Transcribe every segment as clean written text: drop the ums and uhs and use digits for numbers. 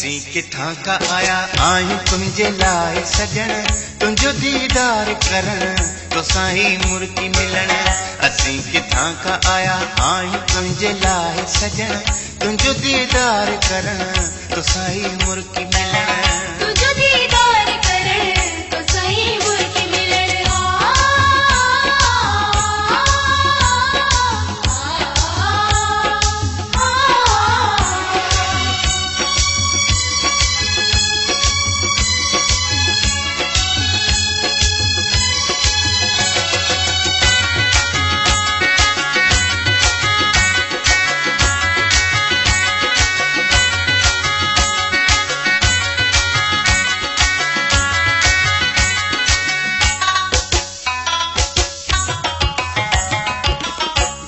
असीं किथां का आया आहियूं तुंहिंजे लाइ सजण, तुंहिंजो दीदार करण तोसां ई मुर्गी मिलण। असीं किथां का आया आहियूं तुंहिंजे लाइ सजण, तुंहिंजो दीदार करण तोसां ई मुर्गी मिलण। तुंहिंजो दीदार करण तोसां ई मुर्गी मिलण।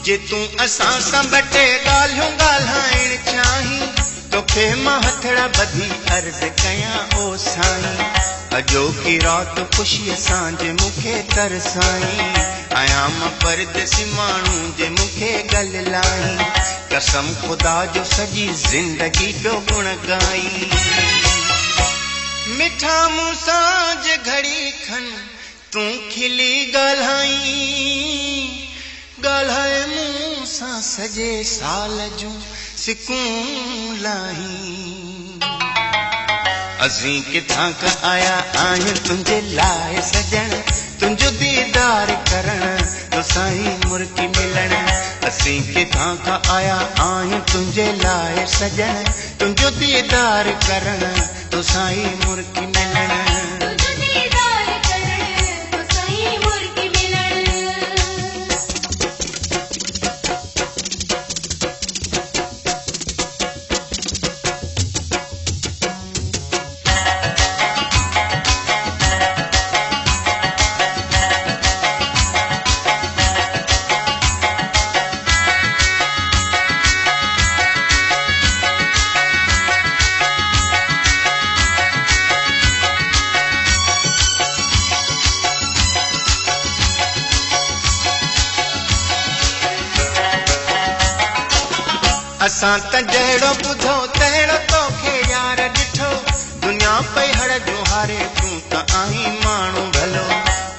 जे तूं असां सां ॿ टे ॻाल्हियूं ॻाल्हाइण चाहीं, तोखे मां हथड़ा ॿधी अर्ज़ कयां ओ साईं। अॼोकी राति ख़ुशीअ सां जे मूंखे तरसाईं, आहियां मां परदेसी माण्हू जे मूंखे ॻाल्हाईं। कसम ख़ुदा जो सॼी ज़िंदगी पियो गुण ॻाई। मिठा मूं सां जे घड़ी खन तूं खिली ॻाल्हाईं, ॻाल्हाए मूं सां सॼे साल जूं सिकूं लाहीं। असीं किथां का आया आहियूं तुंहिंजे लाइ सजण, तुंहिंजो दीदार करण तोसां ई मुर्गी मिलण। असीं किथां का आया आहियूं तुंहिंजे लाइ सजण, तुंहिंजो दीदार करण तोसां ई मुर्गी मिलण। तुंहिंजो दीदार करण तोसां ई मुर्गी मिलण। असां त जहिड़ो ॿुधो तहिड़ो तोखे यार ॾिठो, दुनिया पई हड़ जूं हारे तूं त आहीं माण्हू भलो।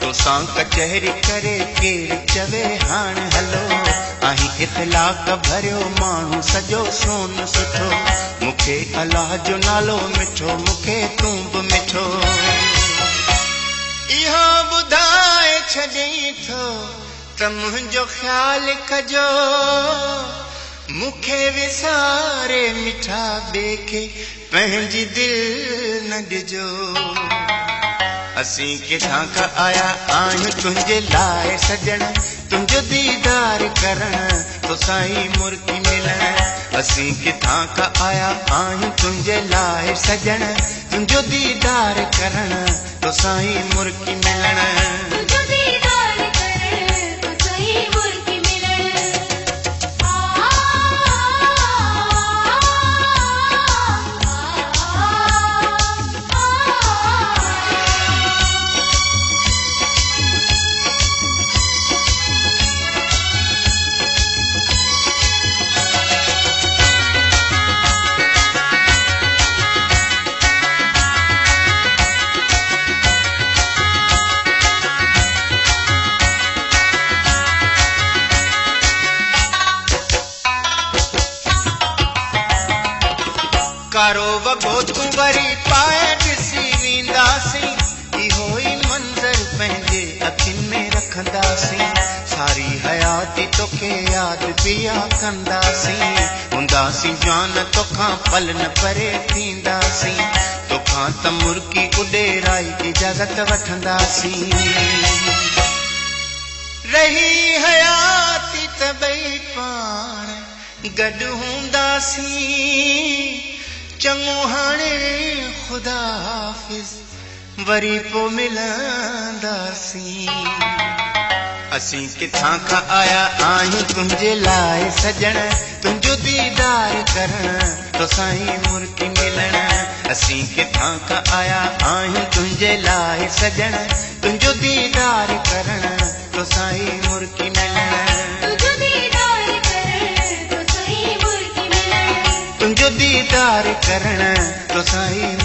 तोसां कचहरी करे केरु चवे हाणे हलो, आहीं इख़लाक़ भरियो माण्हू सॼो सोन सुठो। मूंखे अलाह जो नालो मिठो, मूंखे तूं बि मिठो। इहो ॿुधाए छॾीं थो त मुंहिंजो ख़्यालु कजो, मूंखे विसारे मिठा ॿिए खे पंहिंजी दिलि न ॾिजो। असीं किथां का आया आहियूं तुंहिंजे लाइ सजण, तुंहिंजो दीदार करण तोसां ई मुर्गी मिलण। असीं किथां का आया आहियूं तुंहिंजे लाइ सजण, तुंहिंजो दीदार करण तोसां ई मुर्गी मिलण। तुंहिंजो दीदार करण तोसां ई मुर्गी मिलण। कारो वॻो तूं वरी पाए ॾिसी वेंदासीं, इहो ई मंज़र पंहिंजे अखियुनि में रखंदासीं। सारी हयाती तोखे यादि पिया कंदासीं, हूंदासीं जान तोखां पल न परे थींदासीं। तोखां त मुर्गी उॾेराई इजाज़त वठंदासीं। रही हयाती त ॿई पाण गॾु हूंदासीं। चङो हाणे ख़ुदा हाफ़िज़ वरी पोइ मिलंदासीं। असीं किथां का आया आहियूं तुंहिंजे लाइ सजण, तुंहिंजो दीदार करण तोसां ई मुर्गी मिलण। असीं किथां का आया आहियूं तुंहिंजे लाइ सजण, तुंहिंजो दीदार करण तोसां ई मुर्गी मिलण। तुंहिंजो दीदार करण तोसां ई मुर्गी मिलण। तुंहिंजो दीदार प्यार करण तो साई